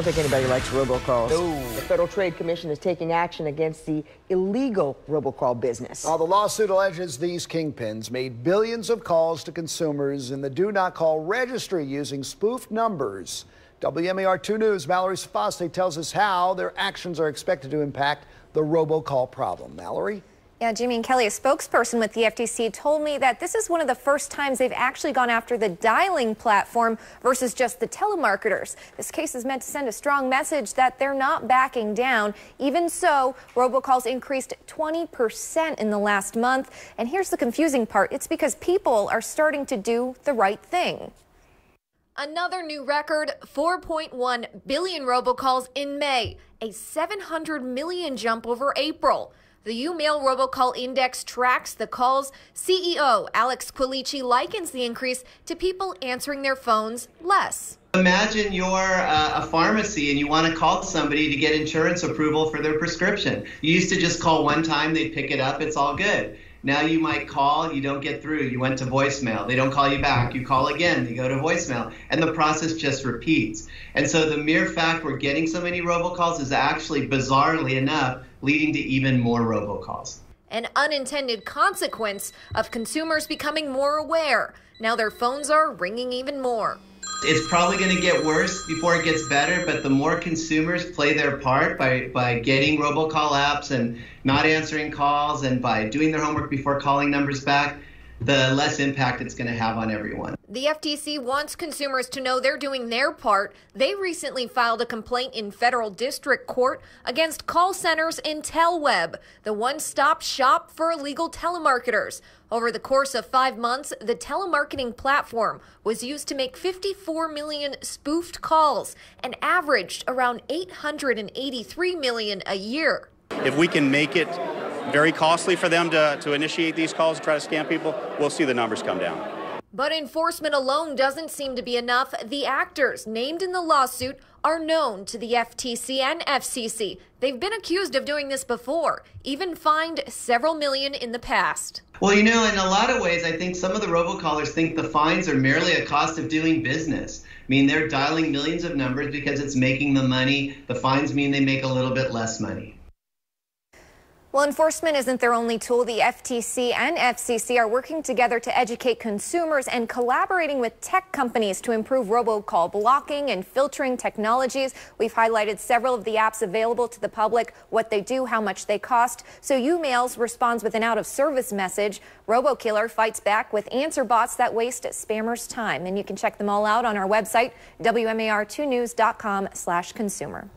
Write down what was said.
I don't think anybody likes robocalls. No. The Federal Trade Commission is taking action against the illegal robocall business. The lawsuit alleges these kingpins made billions of calls to consumers in the do not call registry using spoofed numbers. WMAR 2 News' Mallory Safaste tells us how their actions are expected to impact the robocall problem. Mallory? Yeah, Jimmy and Kelly, a spokesperson with the FTC, told me that this is one of the first times they've actually gone after the dialing platform versus just the telemarketers. This case is meant to send a strong message that they're not backing down. Even so, robocalls increased 20% in the last month. And here's the confusing part. It's because people are starting to do the right thing. Another new record, 4.1 billion robocalls in May, a 700 million jump over April. The U-Mail robocall index tracks the calls. CEO Alex Quilici likens the increase to people answering their phones less. Imagine you're a pharmacy and you want to call somebody to get insurance approval for their prescription. You used to just call one time, they'd pick it up, it's all good. Now you might call, you don't get through, you went to voicemail, they don't call you back, you call again, you go to voicemail, and the process just repeats. And so the mere fact we're getting so many robocalls is actually, bizarrely enough, leading to even more robocalls. An unintended consequence of consumers becoming more aware. Now their phones are ringing even more. It's probably going to get worse before it gets better, but the more consumers play their part by getting robocall apps and not answering calls and by doing their homework before calling numbers back, the less impact it's going to have on everyone. The FTC wants consumers to know they're doing their part. They recently filed a complaint in federal district court against call centers in TelWeb, the one-stop shop for illegal telemarketers. Over the course of 5 months, the telemarketing platform was used to make 54 million spoofed calls and averaged around 883 million a year. If we can make it very costly for them to initiate these calls and try to scam people, we'll see the numbers come down. But enforcement alone doesn't seem to be enough. The actors named in the lawsuit are known to the FTC and FCC. They've been accused of doing this before, even fined several million in the past. Well, you know, in a lot of ways, I think some of the robocallers think the fines are merely a cost of doing business. I mean, they're dialing millions of numbers because it's making them money. The fines mean they make a little bit less money. Well, enforcement isn't their only tool. The FTC and FCC are working together to educate consumers and collaborating with tech companies to improve robocall blocking and filtering technologies. We've highlighted several of the apps available to the public, what they do, how much they cost. So U-Mails responds with an out-of-service message. RoboKiller fights back with answer bots that waste spammers' time. And you can check them all out on our website, WMAR2news.com/consumer.